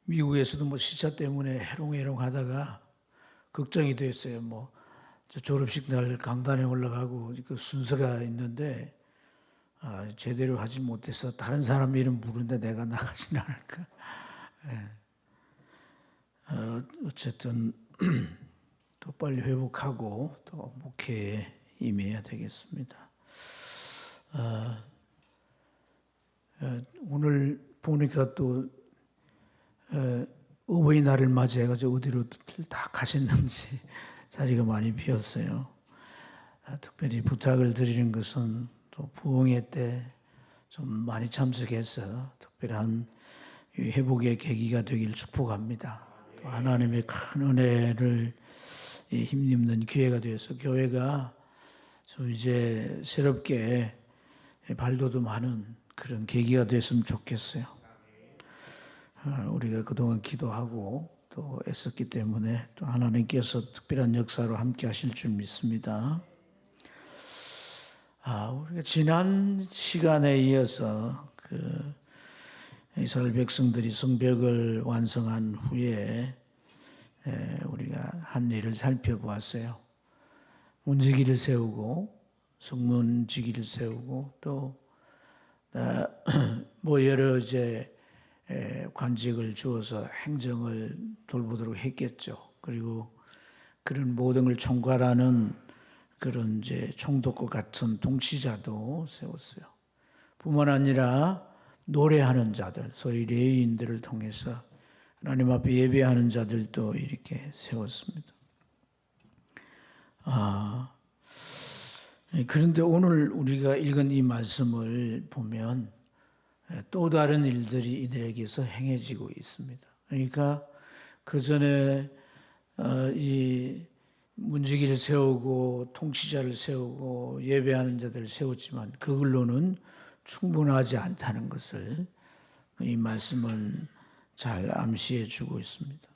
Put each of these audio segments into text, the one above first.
미국에서도 뭐 시차 때문에 해롱해롱 하다가 걱정이 됐어요. 저 졸업식 날 강단에 올라가고 그 순서가 있는데 제대로 하지 못해서 다른 사람 이름 부르는데 내가 나가진 않을까. 어쨌든 또 빨리 회복하고 또 목회에 임해야 되겠습니다. 오늘 보니까 또 어버이날을 맞이해가지고 어디로 다 가셨는지 자리가 많이 비었어요. 특별히 부탁을 드리는 것은 또 부흥회 때 좀 많이 참석해서 특별한 회복의 계기가 되길 축복합니다. 또 하나님의 큰 은혜를 힘입는 기회가 되어서 교회가 좀 이제 새롭게 발돋움하는 그런 계기가 됐으면 좋겠어요. 우리가 그동안 기도하고 또 애썼기 때문에 또 하나님께서 특별한 역사로 함께 하실 줄 믿습니다. 우리가 지난 시간에 이어서 이스라엘 백성들이 성벽을 완성한 후에 우리가 한 일을 살펴보았어요. 문지기를 세우고 성문지기를 세우고 또 여러 이제 관직을 주어서 행정을 돌보도록 했겠죠. 그리고 그런 모든 걸 총괄하는 그런 이제 총독과 같은 통치자도 세웠어요. 뿐만 아니라 노래하는 자들, 소위 레위인들을 통해서 하나님 앞에 예배하는 자들도 이렇게 세웠습니다. 그런데 오늘 우리가 읽은 이 말씀을 보면 또 다른 일들이 이들에게서 행해지고 있습니다. 그러니까 그 전에 이 문지기를 세우고 통치자를 세우고 예배하는 자들을 세웠지만 그걸로는 충분하지 않다는 것을 이 말씀은 잘 암시해 주고 있습니다.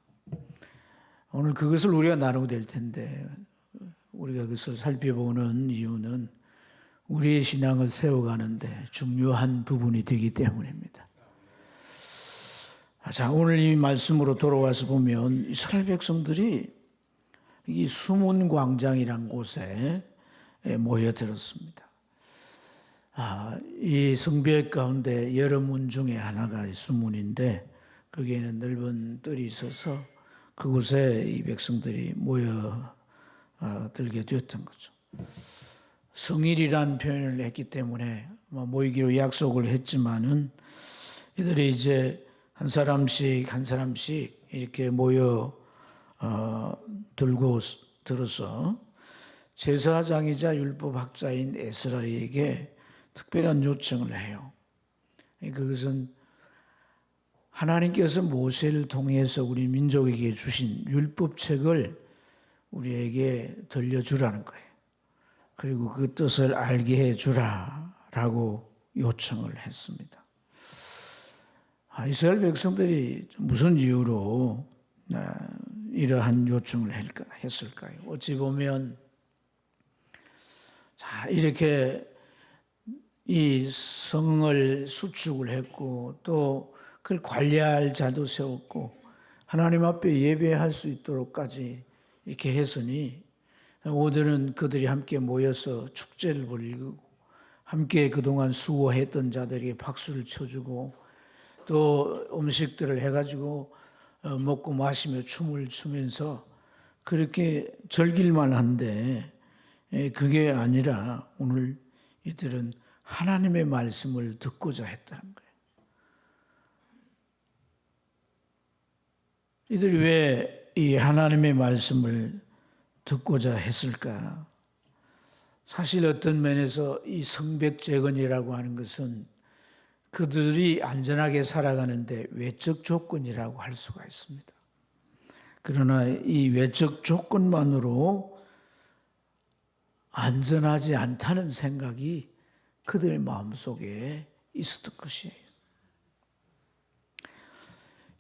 오늘 그것을 우리가 나누게 될 텐데 우리가 그것을 살펴보는 이유는 우리의 신앙을 세워가는데 중요한 부분이 되기 때문입니다. 자, 오늘 이 말씀으로 돌아와서 보면 이스라엘 백성들이 이 수문 광장이란 곳에 모여들었습니다. 이 성벽 가운데 여러 문 중에 하나가 수문인데 거기에는 넓은 뜰이 있어서 그곳에 이 백성들이 모여들게 되었던 거죠. 성일이란 표현을 했기 때문에 모이기로 약속을 했지만은 이들이 이제 한 사람씩 이렇게 들어서 제사장이자 율법학자인 에스라에게 특별한 요청을 해요. 그것은 하나님께서 모세를 통해서 우리 민족에게 주신 율법책을 우리에게 들려주라는 거예요. 그리고 그 뜻을 알게 해주라라고 요청을 했습니다. 이스라엘 백성들이 무슨 이유로 이러한 요청을 했을까요? 어찌 보면 이렇게 이 성을 수축을 했고 또 그걸 관리할 자도 세웠고 하나님 앞에 예배할 수 있도록까지 이렇게 했으니 오늘은 그들이 함께 모여서 축제를 벌이고 함께 그동안 수고했던 자들에게 박수를 쳐주고 또 음식들을 해가지고 먹고 마시며 춤을 추면서 그렇게 즐길만 한데 그게 아니라 오늘 이들은 하나님의 말씀을 듣고자 했다는 거예요. 이들이 왜 이 하나님의 말씀을 듣고자 했을까? 사실 어떤 면에서 이 성벽 재건이라고 하는 것은 그들이 안전하게 살아가는데 외적 조건이라고 할 수가 있습니다. 그러나 이 외적 조건만으로 안전하지 않다는 생각이 그들의 마음속에 있었던 것이에요.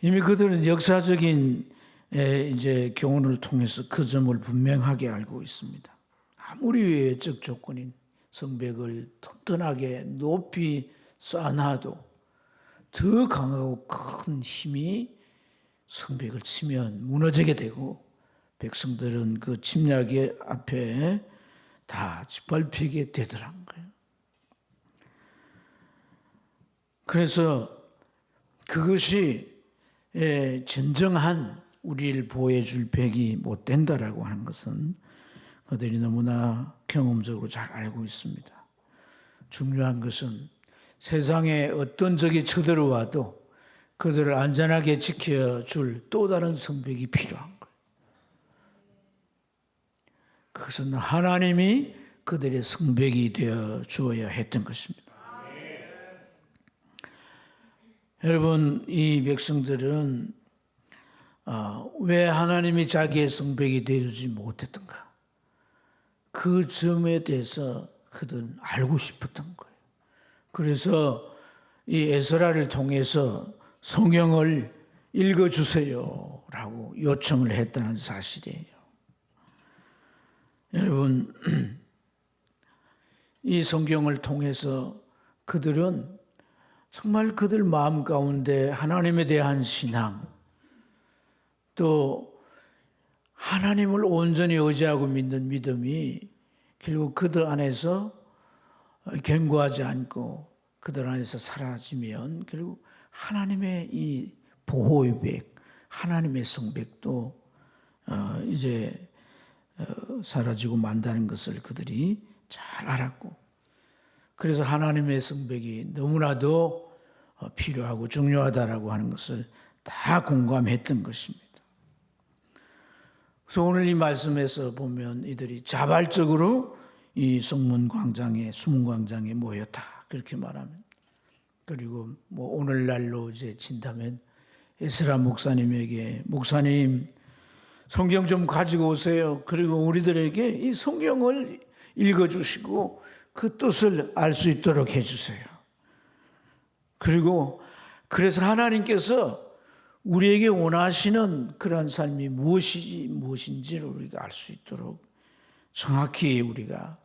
이미 그들은 역사적인 이제 교훈을 통해서 그 점을 분명하게 알고 있습니다. 아무리 외적 조건인 성벽을 튼튼하게 높이 쌓아놔도 더 강하고 큰 힘이 성벽을 치면 무너지게 되고 백성들은 그 침략의 앞에 다 짓밟히게 되더란 거예요. 그래서 그것이 진정한 우리를 보호해줄 벽이 못 된다라고 하는 것은 그들이 너무나 경험적으로 잘 알고 있습니다. 중요한 것은 세상에 어떤 적이 쳐들어와도 그들을 안전하게 지켜줄 또 다른 성벽이 필요한 거예요. 그것은 하나님이 그들의 성벽이 되어 주어야 했던 것입니다. 여러분, 이 백성들은 왜 하나님이 자기의 성벽이 되어주지 못했던가? 그 점에 대해서 그들은 알고 싶었던 거예요. 그래서 이 에스라를 통해서 성경을 읽어주세요 라고 요청을 했다는 사실이에요. 여러분, 이 성경을 통해서 그들은 정말 그들 마음 가운데 하나님에 대한 신앙, 또 하나님을 온전히 의지하고 믿는 믿음이 결국 그들 안에서 견고하지 않고 그들 안에서 사라지면 결국 하나님의 이 보호의 벽, 하나님의 성벽도 이제 사라지고 만다는 것을 그들이 잘 알았고, 그래서 하나님의 성벽이 너무나도 필요하고 중요하다라고 하는 것을 다 공감했던 것입니다. 그래서 오늘 이 말씀에서 보면 이들이 자발적으로 이 성문 광장에, 수문 광장에 모였다 그렇게 말합니다. 그리고 뭐 오늘날로 이제 친다면 에스라 목사님에게, 목사님 성경 좀 가지고 오세요. 그리고 우리들에게 이 성경을 읽어주시고 그 뜻을 알 수 있도록 해주세요. 그리고 그래서 하나님께서 우리에게 원하시는 그러한 삶이 무엇인지를 우리가 알 수 있도록 정확히 우리가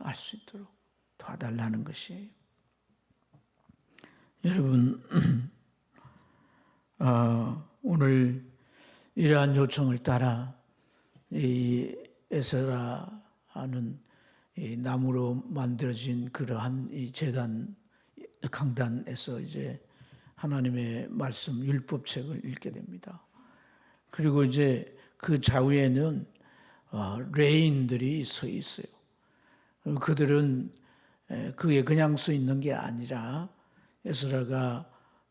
알 수 있도록 도와달라는 것이에요. 여러분, 오늘 이러한 요청을 따라 이 에스라는 이 나무로 만들어진 그러한 이 제단 강단에서 이제 하나님의 말씀 율법책을 읽게 됩니다. 그리고 이제 그 좌우에는 레인들이 서 있어요. 그들은 그게 그냥 서 있는 게 아니라 에스라가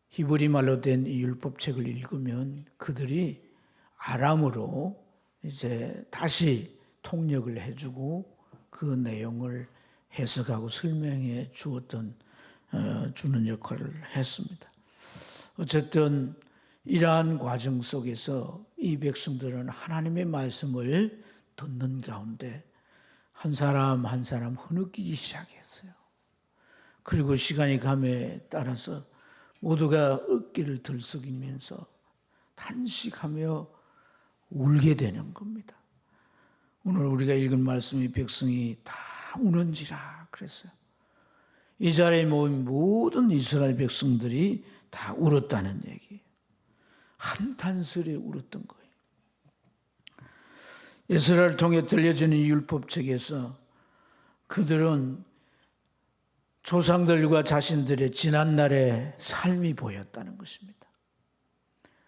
히브리 말로 된 이 율법책을 읽으면 그들이 아람으로 이제 다시 통역을 해주고 그 내용을 해석하고 설명해 주는 역할을 했습니다. 어쨌든 이러한 과정 속에서 이 백성들은 하나님의 말씀을 듣는 가운데 한 사람 한 사람 흐느끼기 시작했어요. 그리고 시간이 감에 따라서 모두가 어깨를 들썩이면서 탄식하며 울게 되는 겁니다. 오늘 우리가 읽은 말씀이 백성이 다 우는지라 그랬어요. 이 자리에 모인 모든 이스라엘 백성들이 다 울었다는 얘기예요. 한탄스레 울었던 거예요. 에스라를 통해 들려지는 율법책에서 그들은 조상들과 자신들의 지난날의 삶이 보였다는 것입니다.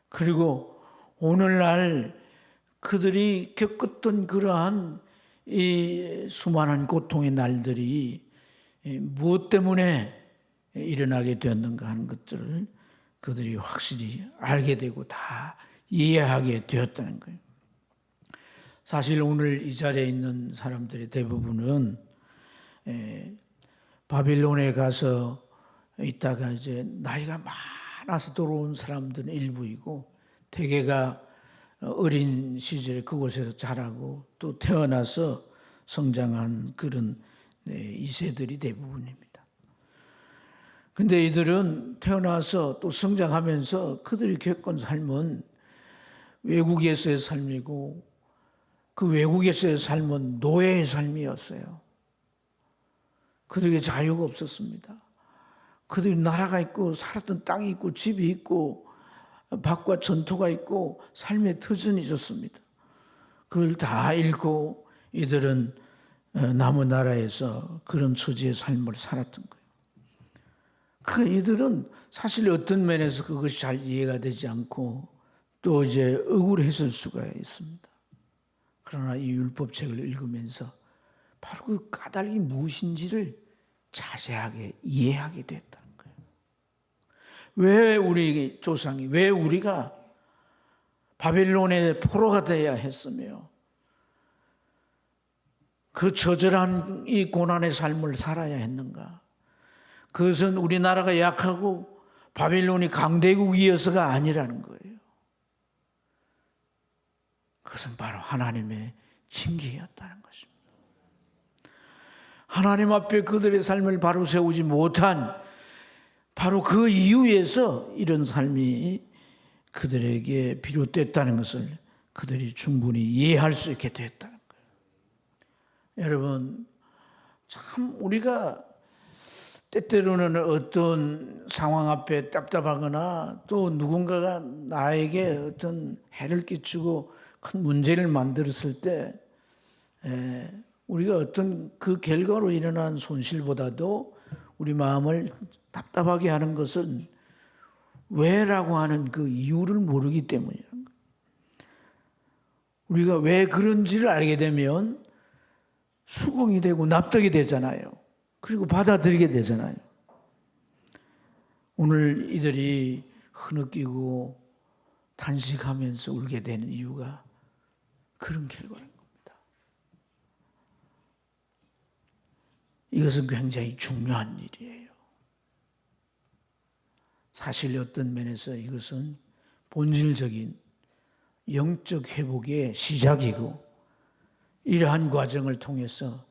그리고 오늘날 그들이 겪었던 그러한 이 수많은 고통의 날들이 무엇 때문에 일어나게 되었는가 하는 것들을 그들이 확실히 알게 되고 다 이해하게 되었다는 거예요. 사실 오늘 이 자리에 있는 사람들의 대부분은 바빌론에 가서 있다가 이제 나이가 많아서 들어온 사람들은 일부이고, 대개가 어린 시절에 그곳에서 자라고 또 태어나서 성장한 그런 2세들이 대부분입니다. 근데 이들은 태어나서 또 성장하면서 그들이 겪은 삶은 외국에서의 삶이고, 그 외국에서의 삶은 노예의 삶이었어요. 그들에게 자유가 없었습니다. 그들이 나라가 있고 살았던 땅이 있고 집이 있고 박과 전토가 있고 삶의 터전이 있었습니다. 그걸 다 읽고 이들은 남은 나라에서 그런 처지의 삶을 살았던 거예요. 그 이들은 사실 어떤 면에서 그것이 잘 이해가 되지 않고 또 이제 억울했을 수가 있습니다. 그러나 이 율법책을 읽으면서 바로 그 까닭이 무엇인지를 자세하게 이해하게 됐다는 거예요. 왜 우리 조상이, 왜 우리가 바벨론의 포로가 되어야 했으며 그 처절한 이 고난의 삶을 살아야 했는가? 그것은 우리나라가 약하고 바벨론이 강대국이어서가 아니라는 거예요. 그것은 바로 하나님의 징계였다는 것입니다. 하나님 앞에 그들의 삶을 바로 세우지 못한 바로 그 이유에서 이런 삶이 그들에게 비롯됐다는 것을 그들이 충분히 이해할 수 있게 됐다는 거예요. 여러분, 참 우리가 때때로는 어떤 상황 앞에 답답하거나 또 누군가가 나에게 어떤 해를 끼치고 큰 문제를 만들었을 때 우리가 어떤 그 결과로 일어난 손실보다도 우리 마음을 답답하게 하는 것은 왜라고 하는 그 이유를 모르기 때문이라는 거예요. 우리가 왜 그런지를 알게 되면 수긍이 되고 납득이 되잖아요. 그리고 받아들이게 되잖아요. 오늘 이들이 흐느끼고 탄식하면서 울게 되는 이유가 그런 결과인 겁니다. 이것은 굉장히 중요한 일이에요. 사실 어떤 면에서 이것은 본질적인 영적 회복의 시작이고 이러한 과정을 통해서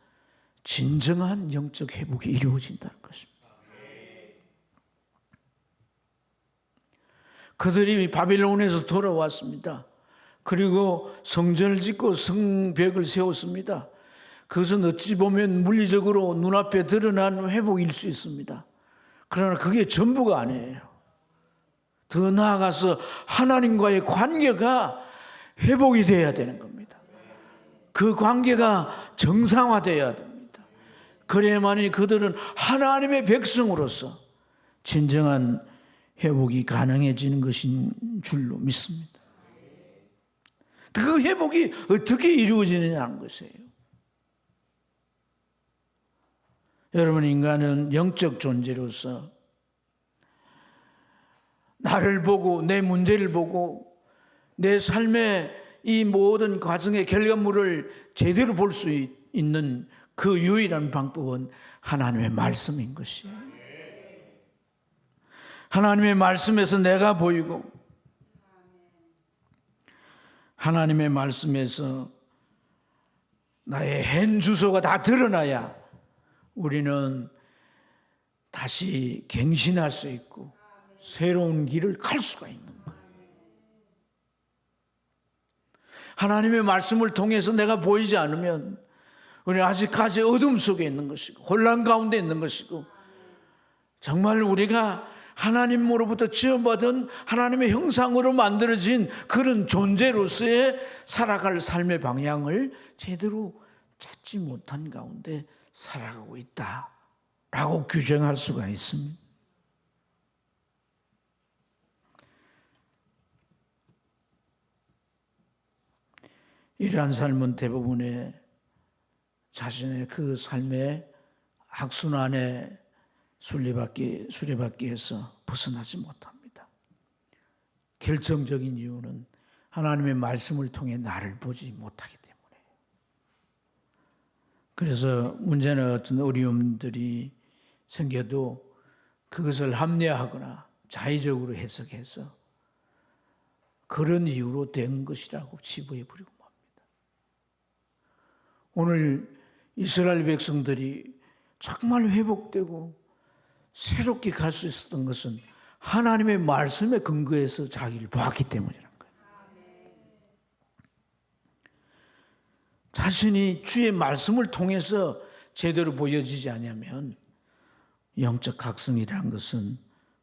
진정한 영적 회복이 이루어진다는 것입니다. 그들이 바빌론에서 돌아왔습니다. 그리고 성전을 짓고 성벽을 세웠습니다. 그것은 어찌 보면 물리적으로 눈앞에 드러난 회복일 수 있습니다. 그러나 그게 전부가 아니에요. 더 나아가서 하나님과의 관계가 회복이 되어야 되는 겁니다. 그 관계가 정상화되어야 됩니다. 그래야만이 그들은 하나님의 백성으로서 진정한 회복이 가능해지는 것인 줄로 믿습니다. 그 회복이 어떻게 이루어지느냐는 것이에요. 여러분, 인간은 영적 존재로서 나를 보고 내 문제를 보고 내 삶의 이 모든 과정의 결과물을 제대로 볼 수 있는 그 유일한 방법은 하나님의 말씀인 것이에요. 하나님의 말씀에서 내가 보이고 하나님의 말씀에서 나의 현 주소가 다 드러나야 우리는 다시 갱신할 수 있고 새로운 길을 갈 수가 있는 거예요. 하나님의 말씀을 통해서 내가 보이지 않으면 우리는 아직까지 어둠 속에 있는 것이고 혼란 가운데 있는 것이고 정말 우리가 하나님으로부터 지음받은 하나님의 형상으로 만들어진 그런 존재로서의 살아갈 삶의 방향을 제대로 찾지 못한 가운데 살아가고 있다라고 규정할 수가 있습니다. 이러한 삶은 대부분의 자신의 그 삶의 악순환의 수레바퀴에서 벗어나지 못합니다. 결정적인 이유는 하나님의 말씀을 통해 나를 보지 못하기 때문에. 그래서 문제는 어떤 어려움들이 생겨도 그것을 합리화하거나 자의적으로 해석해서 그런 이유로 된 것이라고 치부해 버리고 맙니다. 오늘 이스라엘 백성들이 정말 회복되고 새롭게 갈 수 있었던 것은 하나님의 말씀에 근거해서 자기를 보았기 때문이라는 거예요. 자신이 주의 말씀을 통해서 제대로 보여지지 않으면 영적 각성이라는 것은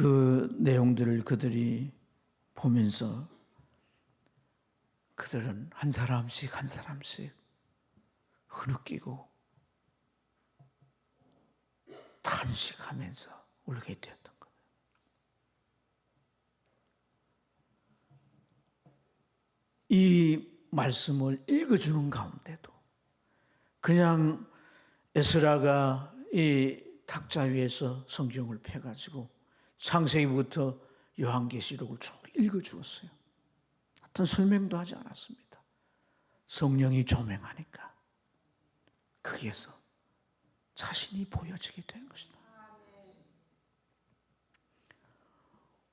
그 내용들을 그들이 보면서 그들은 한 사람씩 한 사람씩 흐느끼고 탄식하면서 울게 되었던 거예요. 이 말씀을 읽어주는 가운데도 그냥 에스라가 이 탁자 위에서 성경을 펴가지고 창세기부터 요한계시록을 쭉 읽어주었어요. 어떤 설명도 하지 않았습니다. 성령이 조명하니까 거기에서 자신이 보여지게 되는 것이다.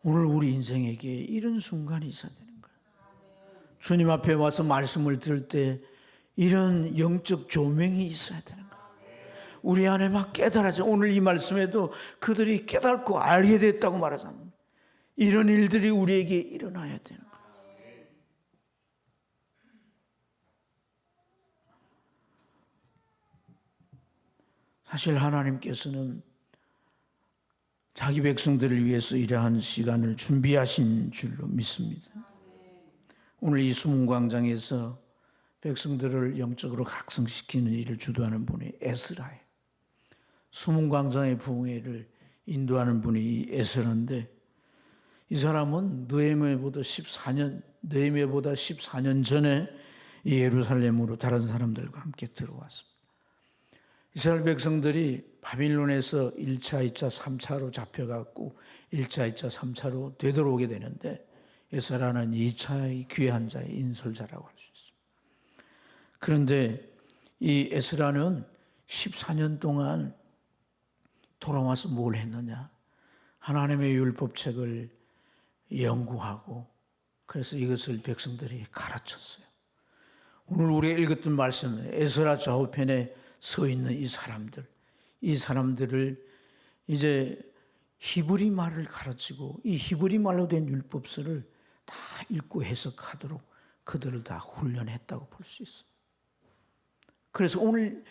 오늘 우리 인생에게 이런 순간이 있어야 되는 거예요. 주님 앞에 와서 말씀을 들을 때 이런 영적 조명이 있어야 되는 거예요. 우리 안에 막 깨달아져. 오늘 이 말씀에도 그들이 깨닫고 알게 됐다고 말하잖아요. 이런 일들이 우리에게 일어나야 되는 거예요. 사실 하나님께서는 자기 백성들을 위해서 이러한 시간을 준비하신 줄로 믿습니다. 오늘 이 수문광장에서 백성들을 영적으로 각성시키는 일을 주도하는 분이 에스라예요. 수문광장의 부흥회를 인도하는 분이 이 에스라인데 이 사람은 느헤미야보다 14년 전에 이 예루살렘으로 다른 사람들과 함께 들어왔습니다. 이스라엘 백성들이 바빌론에서 1차, 2차, 3차로 잡혀갖고 1차, 2차, 3차로 되돌아오게 되는데 에스라는 2차의 귀한 자의 인솔자라고 할 수 있습니다. 그런데 이 에스라는 14년 동안 돌아와서 뭘 했느냐? 하나님의 율법책을 연구하고 그래서 이것을 백성들이 가르쳤어요. 오늘 우리가 읽었던 말씀은 에스라 좌우편에 서 있는 이 사람들을 이제 히브리 말을 가르치고 이 히브리 말로 된 율법서를 다 읽고 해석하도록 그들을 다 훈련했다고 볼 수 있습니다. 그래서 오늘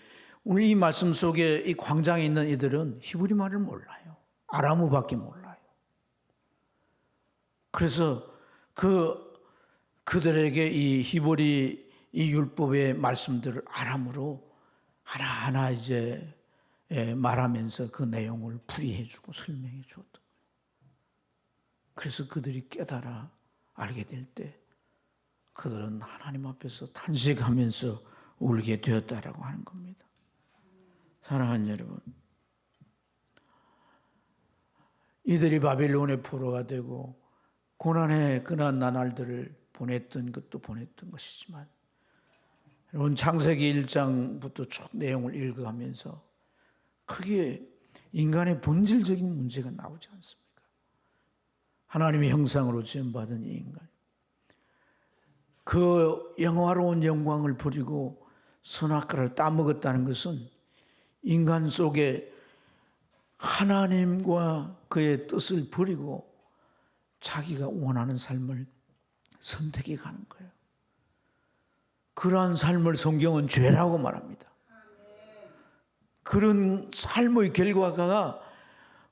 이 말씀 속에 이 광장에 있는 이들은 히브리 말을 몰라요. 아람어밖에 몰라요. 그래서 그들에게 이 히브리 이 율법의 말씀들을 아람으로 하나하나 이제 말하면서 그 내용을 풀이해주고 설명해 주었던 거예요. 그래서 그들이 깨달아 알게 될 때 그들은 하나님 앞에서 탄식하면서 울게 되었다라고 하는 겁니다. 사랑하는 여러분, 이들이 바빌론의 포로가 되고 고난의 그날 나날들을 보냈던 것이지만 여러분 창세기 1장부터 쭉 내용을 읽어가면서 크게 인간의 본질적인 문제가 나오지 않습니까? 하나님의 형상으로 지음받은 이 인간, 그 영화로운 영광을 버리고 선악과를 따먹었다는 것은 인간 속에 하나님과 그의 뜻을 버리고 자기가 원하는 삶을 선택해 가는 거예요. 그러한 삶을 성경은 죄라고 말합니다. 그런 삶의 결과가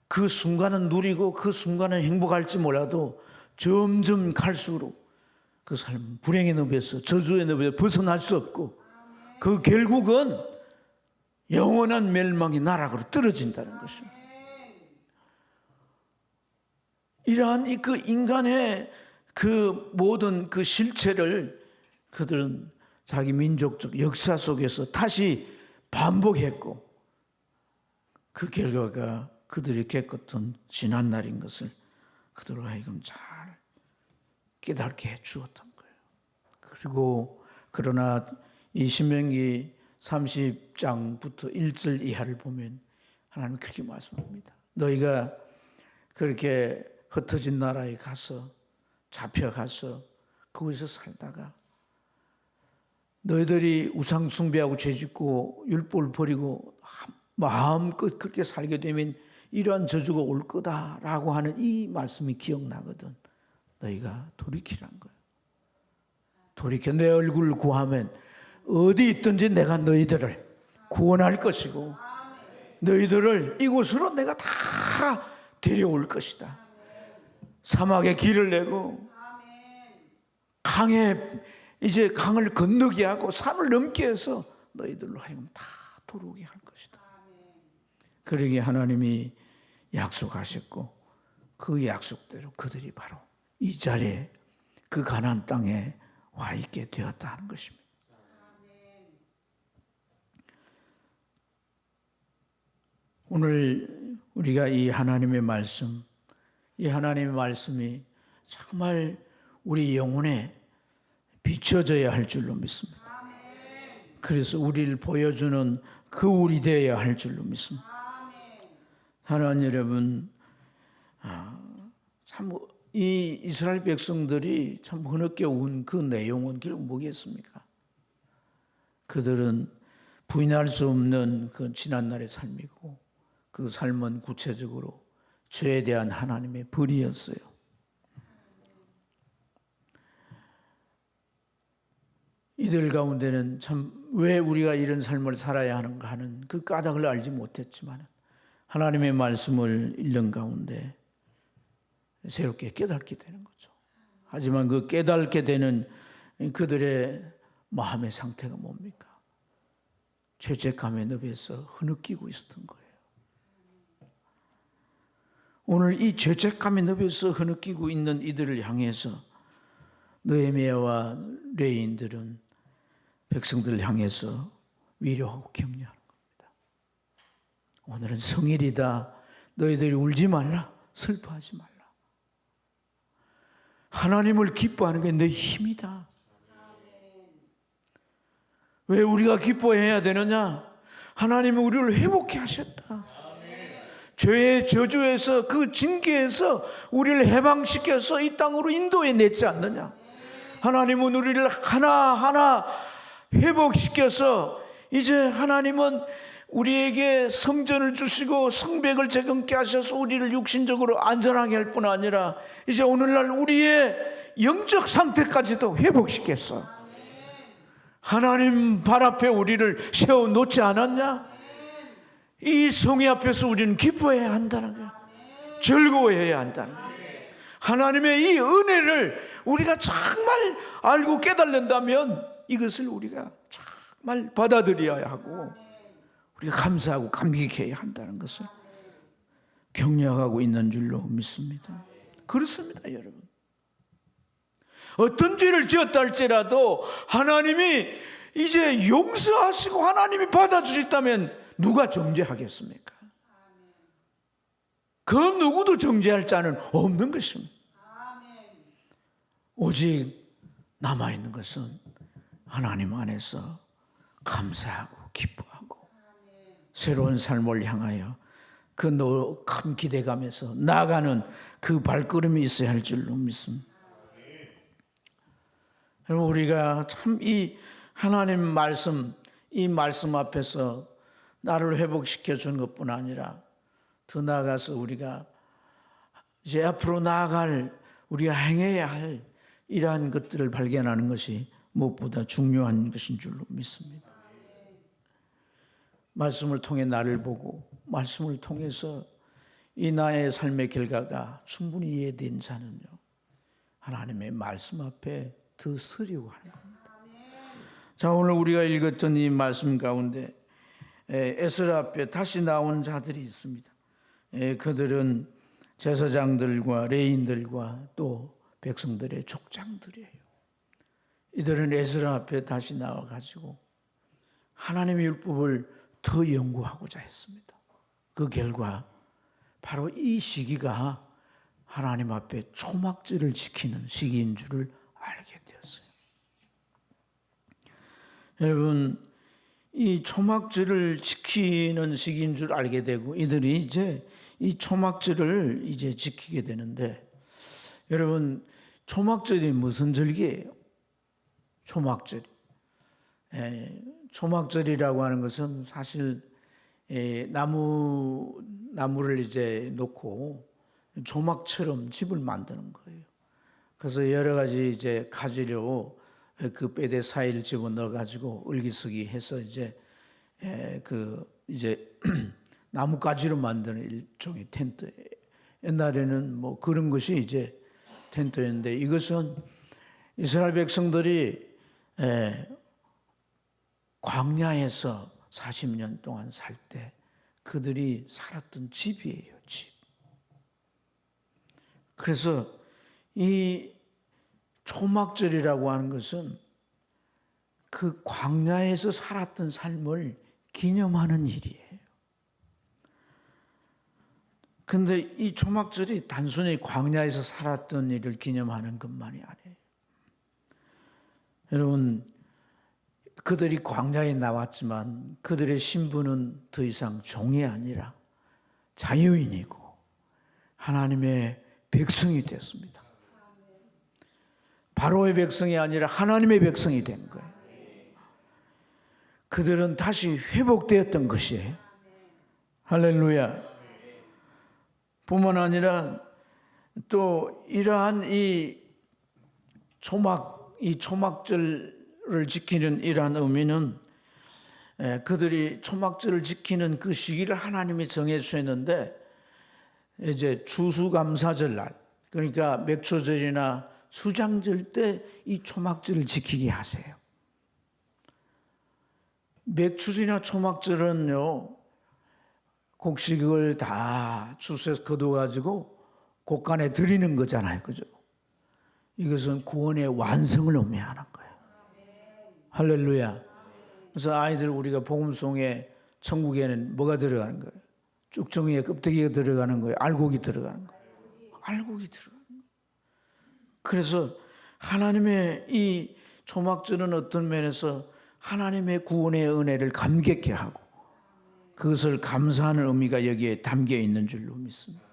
그 순간은 누리고 그 순간은 행복할지 몰라도 점점 갈수록 그 삶은 불행의 늪에서 저주의 늪에서 벗어날 수 없고 그 결국은 영원한 멸망의 나락으로 떨어진다는 것입니다. 이러한 그 인간의 그 모든 그 실체를 그들은 자기 민족적 역사 속에서 다시 반복했고 그 결과가 그들이 겪었던 지난날인 것을 그들로 하여금 잘 깨닫게 해 주었던 거예요. 그리고 그러나 이 신명기 30장부터 1절 이하를 보면 하나님은 그렇게 말씀합니다. 너희가 그렇게 흩어진 나라에 가서 잡혀가서 거기서 살다가 너희들이 우상 숭배하고 죄짓고 율법을 버리고 마음껏 그렇게 살게 되면 이러한 저주가 올 거다라고 하는 이 말씀이 기억나거든. 너희가 돌이키라는 거예요. 돌이켜 내 얼굴을 구하면 어디 있든지 내가 너희들을 구원할 것이고 너희들을 이곳으로 내가 다 데려올 것이다. 사막에 길을 내고 강에 이제 강을 건너게 하고 산을 넘게 해서 너희들로 하여금 다 들어오게 할 것이다. 그러기에 하나님이 약속하셨고 그 약속대로 그들이 바로 이 자리에 그 가나안 땅에 와 있게 되었다 하는 것입니다. 오늘 우리가 이 하나님의 말씀, 이 하나님의 말씀이 정말 우리 영혼에 비춰져야 할 줄로 믿습니다. 그래서 우리를 보여주는 거울이 되어야 할 줄로 믿습니다. 하나님 여러분, 참 이 이스라엘 백성들이 참 흐느껴 온 그 내용은 결국 뭐겠습니까? 그들은 부인할 수 없는 그 지난날의 삶이고 그 삶은 구체적으로 죄에 대한 하나님의 벌이었어요. 이들 가운데는 참 왜 우리가 이런 삶을 살아야 하는가 하는 그 까닭을 알지 못했지만 하나님의 말씀을 읽는 가운데 새롭게 깨닫게 되는 거죠. 하지만 그 깨닫게 되는 그들의 마음의 상태가 뭡니까? 죄책감의 늪에서 흐느끼고 있었던 거예요. 오늘 이 죄책감의 늪에서 흐느끼고 있는 이들을 향해서 느헤미야와 레인들은 백성들을 향해서 위로하고 격려하는 겁니다. 오늘은 성일이다. 너희들이 울지 말라. 슬퍼하지 말라. 하나님을 기뻐하는 게 내 힘이다. 왜 우리가 기뻐해야 되느냐? 하나님은 우리를 회복해 하셨다. 죄의 저주에서 그 징계에서 우리를 해방시켜서 이 땅으로 인도해 냈지 않느냐? 하나님은 우리를 하나하나 회복시켜서 이제 하나님은 우리에게 성전을 주시고 성벽을 재건케 하셔서 우리를 육신적으로 안전하게 할 뿐 아니라 이제 오늘날 우리의 영적 상태까지도 회복시켰어. 하나님 발 앞에 우리를 세워놓지 않았냐? 이 성회 앞에서 우리는 기뻐해야 한다는 거예요. 즐거워해야 한다는 거예요. 하나님의 이 은혜를 우리가 정말 알고 깨달는다면 이것을 우리가 정말 받아들여야 하고 우리가 감사하고 감격해야 한다는 것을 격려하고 있는 줄로 믿습니다. 그렇습니다, 여러분. 어떤 죄를 지었다 할지라도 하나님이 이제 용서하시고 하나님이 받아주셨다면 누가 정죄하겠습니까? 그 누구도 정죄할 자는 없는 것입니다. 오직 남아있는 것은 하나님 안에서 감사하고 기뻐하고 새로운 삶을 향하여 그 큰 기대감에서 나아가는 그 발걸음이 있어야 할 줄로 믿습니다. 우리가 참 이 하나님 말씀, 이 말씀 앞에서 나를 회복시켜 준 것뿐 아니라 더 나아가서 우리가 이제 앞으로 나아갈, 우리가 행해야 할 이러한 것들을 발견하는 것이 무엇보다 중요한 것인 줄로 믿습니다. 말씀을 통해 나를 보고 말씀을 통해서 이 나의 삶의 결과가 충분히 이해된 자는요, 하나님의 말씀 앞에 더 서려고 하는 겁니다. 자, 오늘 우리가 읽었던 이 말씀 가운데 에스라 앞에 다시 나온 자들이 있습니다. 그들은 제사장들과 레인들과 또 백성들의 족장들이에요. 이들은 에스라 앞에 다시 나와가지고 하나님의 율법을 더 연구하고자 했습니다. 그 결과 바로 이 시기가 하나님 앞에 초막절을 지키는 시기인 줄을 알게 되었어요. 여러분, 이 초막절을 지키는 시기인 줄 알게 되고 이들이 이제 이 초막절을 이제 지키게 되는데, 여러분, 초막절이 무슨 절기예요? 초막절. 초막절이라고 하는 것은 사실 나무를 이제 놓고 조막처럼 집을 만드는 거예요. 그래서 여러 가지 이제 가지로 그 뼈대 사이를 집어 넣어 가지고 을기서기 해서 이제 이제 나무 가지로 만드는 일종의 텐트, 옛날에는 뭐 그런 것이 이제 텐트였는데, 이것은 이스라엘 백성들이 광야에서 40년 동안 살 때 그들이 살았던 집이에요, 집. 그래서 이 초막절이라고 하는 것은 그 광야에서 살았던 삶을 기념하는 일이에요. 근데 이 초막절이 단순히 광야에서 살았던 일을 기념하는 것만이 아니에요. 여러분, 그들이 광야에 나왔지만 그들의 신분은 더 이상 종이 아니라 자유인이고 하나님의 백성이 됐습니다. 바로의 백성이 아니라 하나님의 백성이 된 거예요. 그들은 다시 회복되었던 것이에요. 할렐루야. 뿐만 아니라 또 이러한 이 초막절을 지키는 이러한 의미는 그들이 초막절을 지키는 그 시기를 하나님이 정해 주셨는데, 이제 추수감사절 날, 그러니까 맥초절이나 수장절 때 이 초막절을 지키게 하세요. 맥추절이나 초막절은요, 곡식을 다 추수해서 거둬가지고 곡간에 드리는 거잖아요. 그죠? 이것은 구원의 완성을 의미하는 거예요. 할렐루야. 그래서 아이들 우리가 복음송에 천국에는 뭐가 들어가는 거예요? 쭉정이에 껍데기가 들어가는 거예요? 알곡이 들어가는 거예요? 알곡이 들어가는 거예요. 그래서 하나님의 이 초막절은 어떤 면에서 하나님의 구원의 은혜를 감격케 하고 그것을 감사하는 의미가 여기에 담겨 있는 줄로 믿습니다.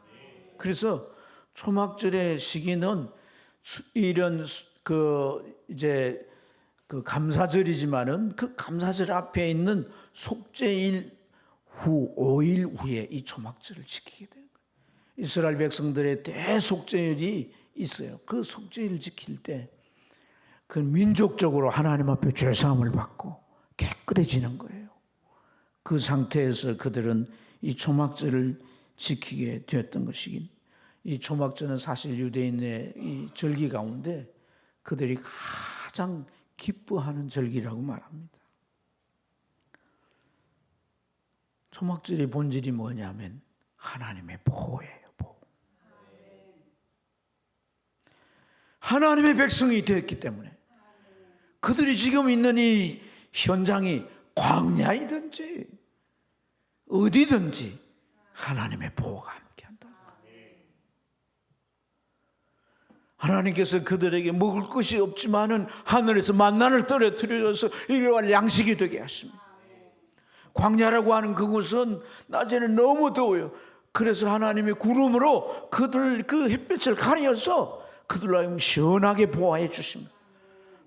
그래서 초막절의 시기는 이런 이제 감사절이지만은 그 감사절 앞에 있는 속죄일 후 5일 후에 이 초막절을 지키게 되는 거예요. 이스라엘 백성들의 대속죄일이 있어요. 그 속죄일을 지킬 때 그 민족적으로 하나님 앞에 죄사함을 받고 깨끗해지는 거예요. 그 상태에서 그들은 이 초막절을 지키게 되었던 것이긴. 이 초막절은 사실 유대인의 이 절기 가운데 그들이 가장 기뻐하는 절기라고 말합니다. 초막절의 본질이 뭐냐면 하나님의 보호예요. 보호. 하나님의 백성이 되었기 때문에 그들이 지금 있는 이 현장이 광야이든지 어디든지 하나님의 보호가 함께한다. 하나님께서 그들에게 먹을 것이 없지만은 하늘에서 만나를 떨어뜨려서 일용할 양식이 되게 하십니다. 광야라고 하는 그곳은 낮에는 너무 더워요. 그래서 하나님이 구름으로 그들 그 햇빛을 가려서 그들로 하여금 시원하게 보호해 주십니다.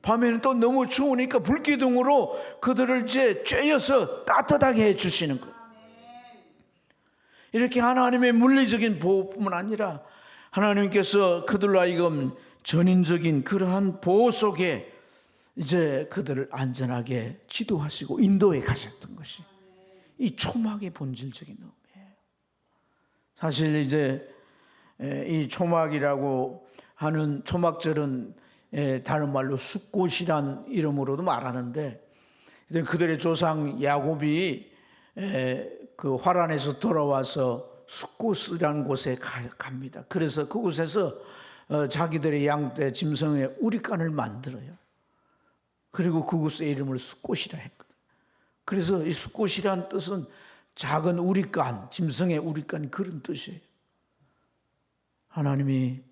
밤에는 또 너무 추우니까 불기둥으로 그들을 이제 쬐어서 따뜻하게 해 주시는 거예요. 이렇게 하나님의 물리적인 보호뿐만 아니라 하나님께서 그들로 하여금 전인적인 그러한 보호 속에 이제 그들을 안전하게 지도하시고 인도해 가셨던 것이 이 초막의 본질적인 의미예요. 사실 이제 이 초막이라고 하는 초막절은 다른 말로 숫꽃이란 이름으로도 말하는데, 그들의 조상 야곱이 그 화란에서 돌아와서 숫꽃이라는 곳에 갑니다. 그래서 그곳에서 자기들의 양떼 짐승의 우리간을 만들어요. 그리고 그곳의 이름을 숫꽃이라 했거든요. 그래서 이 숫꽃이란 뜻은 작은 우리간, 짐승의 우리간 그런 뜻이에요. 하나님이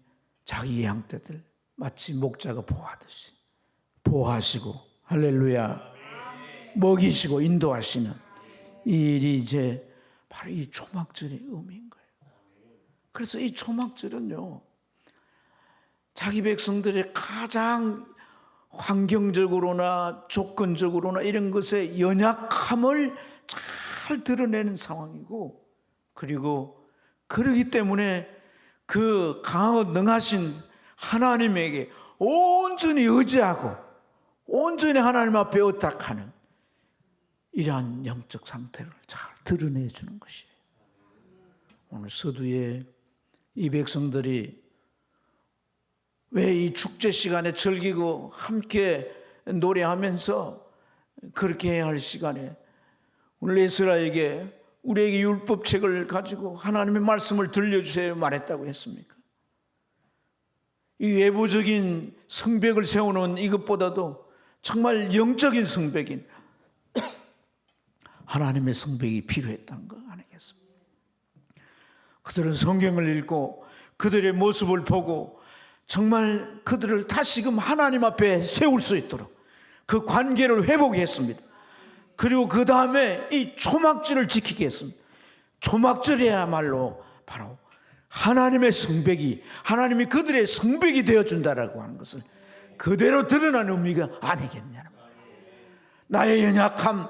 자기 양떼들 마치 목자가 보호하듯이 보호하시고 할렐루야 먹이시고 인도하시는 이 일이 이제 바로 이 초막절의 의미인 거예요. 그래서 이 초막절은요, 자기 백성들의 가장 환경적으로나 조건적으로나 이런 것의 연약함을 잘 드러내는 상황이고, 그리고 그러기 때문에 그 강하고 능하신 하나님에게 온전히 의지하고 온전히 하나님 앞에 의탁하는 이러한 영적 상태를 잘 드러내주는 것이에요. 오늘 서두에 이 백성들이 왜 이 축제 시간에 즐기고 함께 노래하면서 그렇게 해야 할 시간에 오늘 에스라에게 우리에게 율법책을 가지고 하나님의 말씀을 들려주세요 말했다고 했습니까? 이 외부적인 성벽을 세우는 이것보다도 정말 영적인 성벽인 하나님의 성벽이 필요했다는 거 아니겠습니까? 그들은 성경을 읽고 그들의 모습을 보고 정말 그들을 다시금 하나님 앞에 세울 수 있도록 그 관계를 회복했습니다. 그리고 그 다음에 이 초막절을 지키게 했습니다. 초막절이야말로 바로 하나님의 성벽이, 하나님이 그들의 성벽이 되어준다라고 하는 것을 그대로 드러난 의미가 아니겠냐는 말이에요. 나의 연약함,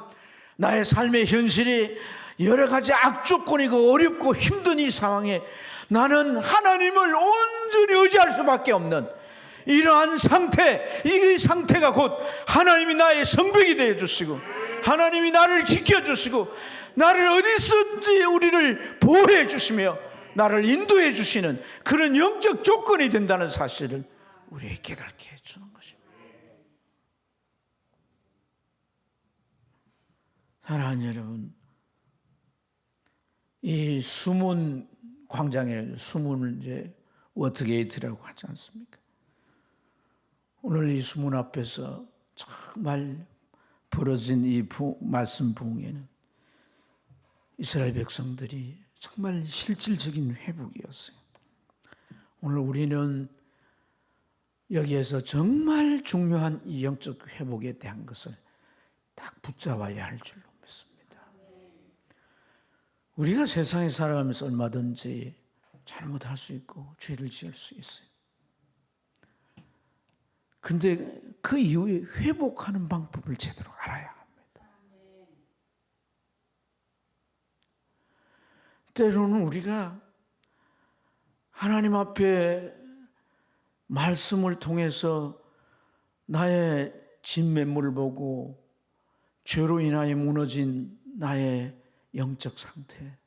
나의 삶의 현실이 여러 가지 악조건이고 어렵고 힘든 이 상황에 나는 하나님을 온전히 의지할 수밖에 없는 이러한 상태, 이 상태가 곧 하나님이 나의 성벽이 되어주시고 하나님이 나를 지켜주시고 나를 어디서든지 우리를 보호해 주시며 나를 인도해 주시는 그런 영적 조건이 된다는 사실을 우리에게 깨닫게 해주는 것입니다. 사랑하는 여러분, 이 숨은 광장에 숨은 이제 워터게이트라고 하지 않습니까? 오늘 이 수문 앞에서 정말 벌어진 이 말씀 부흥회는 이스라엘 백성들이 정말 실질적인 회복이었어요. 오늘 우리는 여기에서 정말 중요한 이 영적 회복에 대한 것을 딱 붙잡아야 할 줄로 믿습니다. 우리가 세상에 살아가면서 얼마든지 잘못할 수 있고 죄를 지을 수 있어요. 근데 그 이후에 회복하는 방법을 제대로 알아야 합니다. 때로는 우리가 하나님 앞에 말씀을 통해서 나의 진면목을 보고 죄로 인하여 무너진 나의 영적 상태,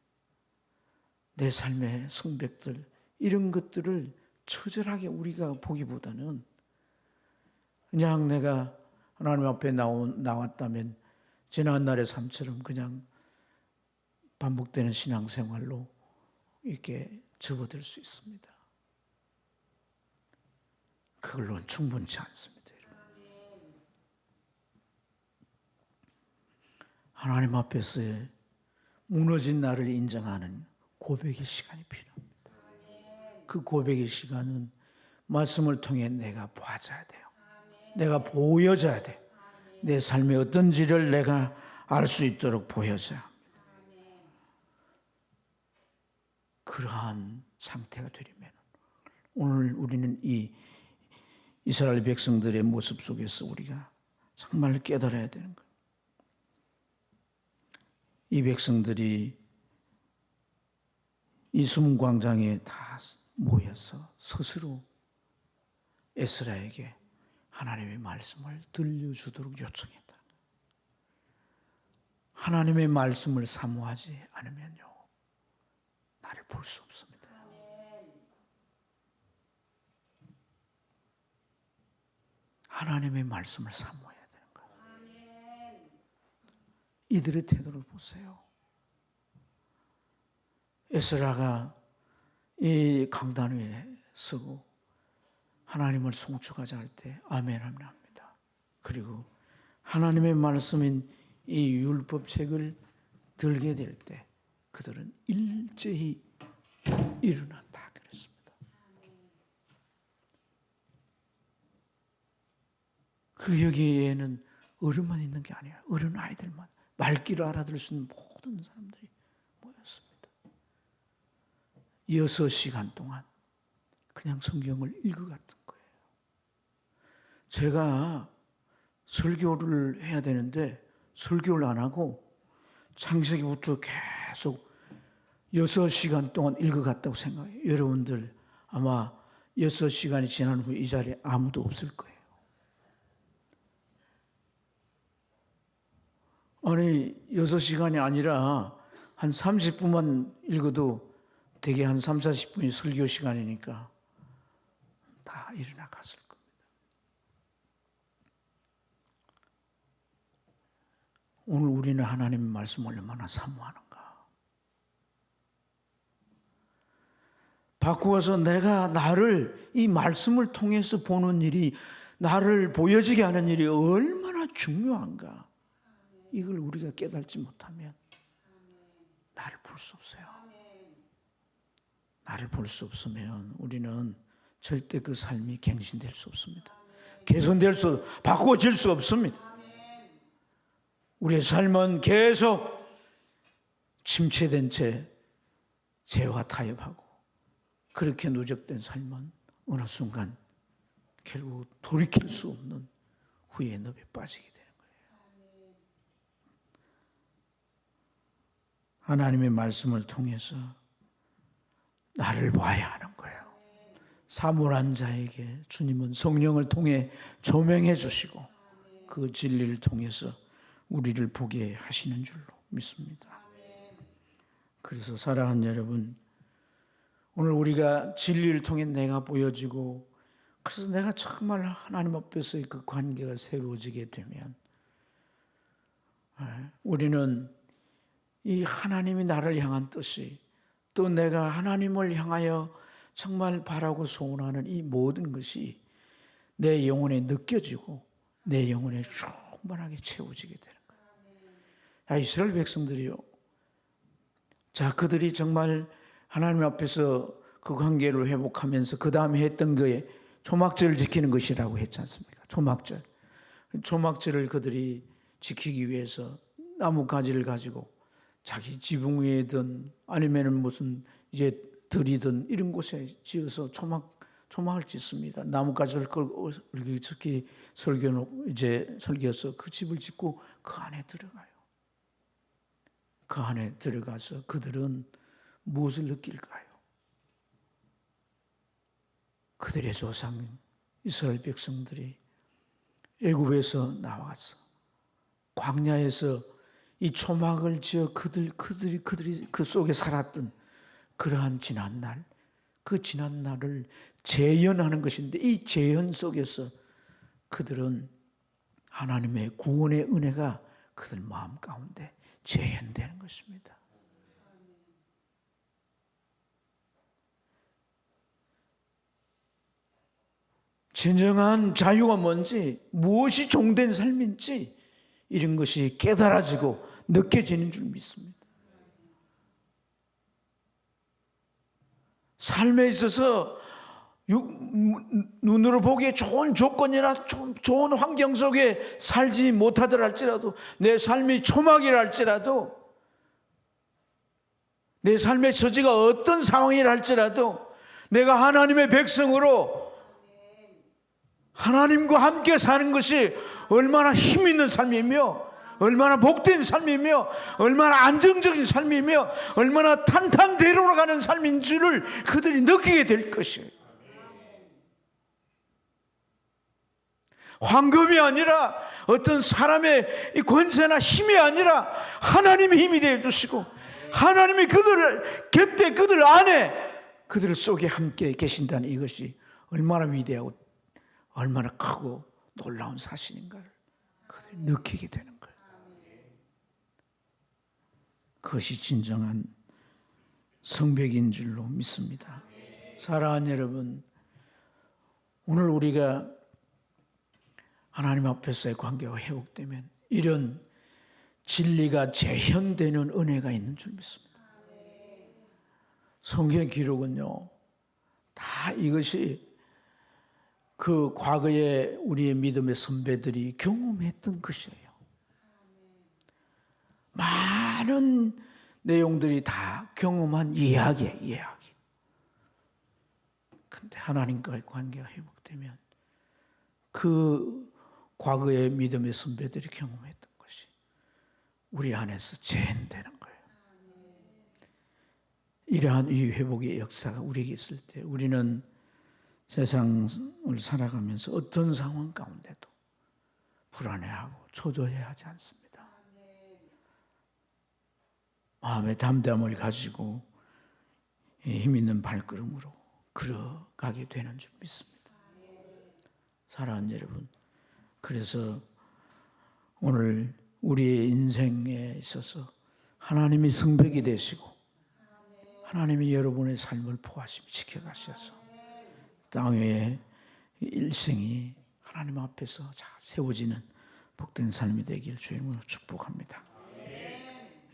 내 삶의 성벽들, 이런 것들을 처절하게 우리가 보기보다는 그냥 내가 하나님 앞에 나왔다면 지난날의 삶처럼 그냥 반복되는 신앙생활로 이렇게 접어들 수 있습니다. 그걸로는 충분치 않습니다. 하나님 앞에서의 무너진 나를 인정하는 고백의 시간이 필요합니다. 그 고백의 시간은 말씀을 통해 내가 보아져야 돼요. 내가 보여져야 돼. 내 삶의 어떤지를 내가 알 수 있도록 보여져야 합니다. 그러한 상태가 되려면 오늘 우리는 이 이스라엘 백성들의 모습 속에서 우리가 정말 깨달아야 되는 거예요. 이 백성들이 이 숨은 광장에 다 모여서 스스로 에스라에게 하나님의 말씀을 들려주도록 요청했다. 하나님의 말씀을 사모하지 않으면요, 나를 볼 수 없습니다. 하나님의 말씀을 사모해야 되는 거예요. 이들의 태도를 보세요. 에스라가 이 강단 위에 서고 하나님을 송축하자 할 때 아멘 합니다. 그리고 하나님의 말씀인 이 율법책을 들게 될 때 그들은 일제히 일어난다 그랬습니다. 그 여기에는 어른만 있는 게 아니라 어른 아이들만, 말귀를 알아들을 수 있는 모든 사람들이 모였습니다. 6시간 동안 그냥 성경을 읽어갔던 거예요. 제가 설교를 해야 되는데 설교를 안 하고 창세기부터 계속 6시간 동안 읽어갔다고 생각해요. 여러분들 아마 6시간이 지난 후에 이 자리에 아무도 없을 거예요. 아니 6시간이 아니라 한 30분만 읽어도 대개 한 3, 40분이 설교 시간이니까 다 일어나 갔을 겁니다. 오늘 우리는 하나님의 말씀을 얼마나 사모하는가. 바꾸어서 내가 나를 이 말씀을 통해서 보는 일이, 나를 보여지게 하는 일이 얼마나 중요한가. 이걸 우리가 깨달지 못하면 나를 볼 수 없어요. 나를 볼 수 없으면 우리는 절대 그 삶이 갱신될 수 없습니다. 개선될 수, 바꾸어질 수 없습니다. 우리의 삶은 계속 침체된 채 죄와 타협하고, 그렇게 누적된 삶은 어느 순간 결국 돌이킬 수 없는 후회의 늪에 빠지게 되는 거예요. 하나님의 말씀을 통해서 나를 봐야 하는 거예요. 사모한 자에게 주님은 성령을 통해 조명해 주시고 그 진리를 통해서 우리를 보게 하시는 줄로 믿습니다. 그래서 사랑하는 여러분, 오늘 우리가 진리를 통해 내가 보여지고, 그래서 내가 정말 하나님 앞에서의 그 관계가 새로워지게 되면 우리는 이 하나님이 나를 향한 뜻이, 또 내가 하나님을 향하여 정말 바라고 소원하는 이 모든 것이 내 영혼에 느껴지고 내 영혼에 충만하게 채워지게 되는 거예요. 이스라엘 백성들이요, 자, 그들이 정말 하나님 앞에서 그 관계를 회복하면서 그 다음에 했던 거에 초막절을 지키는 것이라고 했지 않습니까? 초막절을 그들이 지키기 위해서 나뭇가지를 가지고 자기 지붕 위에든 아니면은 무슨 이제 들이든 이런 곳에 지어서 초막을 짓습니다. 나뭇가지를 끌고 특히 설교해서 그 집을 짓고 그 안에 들어가요. 그 안에 들어가서 그들은 무엇을 느낄까요? 그들의 조상 이스라엘 백성들이 애굽에서 나와서 광야에서 이 초막을 지어 그들이 그 속에 살았던 그러한 지난날, 그 지난날을 재현하는 것인데, 이 재현 속에서 그들은 하나님의 구원의 은혜가 그들 마음 가운데 재현되는 것입니다. 진정한 자유가 뭔지, 무엇이 종된 삶인지 이런 것이 깨달아지고 느껴지는 줄 믿습니다. 삶에 있어서 눈으로 보기에 좋은 조건이나 좋은 환경 속에 살지 못하더라 할지라도, 내 삶이 초막이라 할지라도, 내 삶의 처지가 어떤 상황이라 할지라도 내가 하나님의 백성으로 하나님과 함께 사는 것이 얼마나 힘 있는 삶이며, 얼마나 복된 삶이며, 얼마나 안정적인 삶이며, 얼마나 탄탄대로로 가는 삶인 줄을 그들이 느끼게 될 것이에요. 황금이 아니라 어떤 사람의 권세나 힘이 아니라 하나님의 힘이 되어 주시고, 하나님이 그들을 곁에, 그들 안에, 그들 속에 함께 계신다는 이것이 얼마나 위대하고 얼마나 크고 놀라운 사실인가를 그들이 느끼게 되는 거예요. 그것이 진정한 성백인 줄로 믿습니다. 사랑하는 여러분, 오늘 우리가 하나님 앞에서의 관계가 회복되면 이런 진리가 재현되는 은혜가 있는 줄 믿습니다. 성경 기록은요, 다 이것이 그 과거에 우리의 믿음의 선배들이 경험했던 것이에요. 많은 내용들이 다 경험한 이야기예요, 이야기. 그런데 하나님과의 관계가 회복되면 그 과거의 믿음의 선배들이 경험했던 것이 우리 안에서 재현되는 거예요. 이러한 이 회복의 역사가 우리에게 있을 때 우리는 세상을 살아가면서 어떤 상황 가운데도 불안해하고 초조해하지 않습니다. 마음의 담대함을 가지고 힘 있는 발걸음으로 걸어가게 되는 줄 믿습니다. 사랑하는 여러분, 그래서 오늘 우리의 인생에 있어서 하나님이 성벽이 되시고 하나님이 여러분의 삶을 포하시며 지켜가셔서 땅 위에 일생이 하나님 앞에서 잘 세워지는 복된 삶이 되길 주의 이름으로 축복합니다.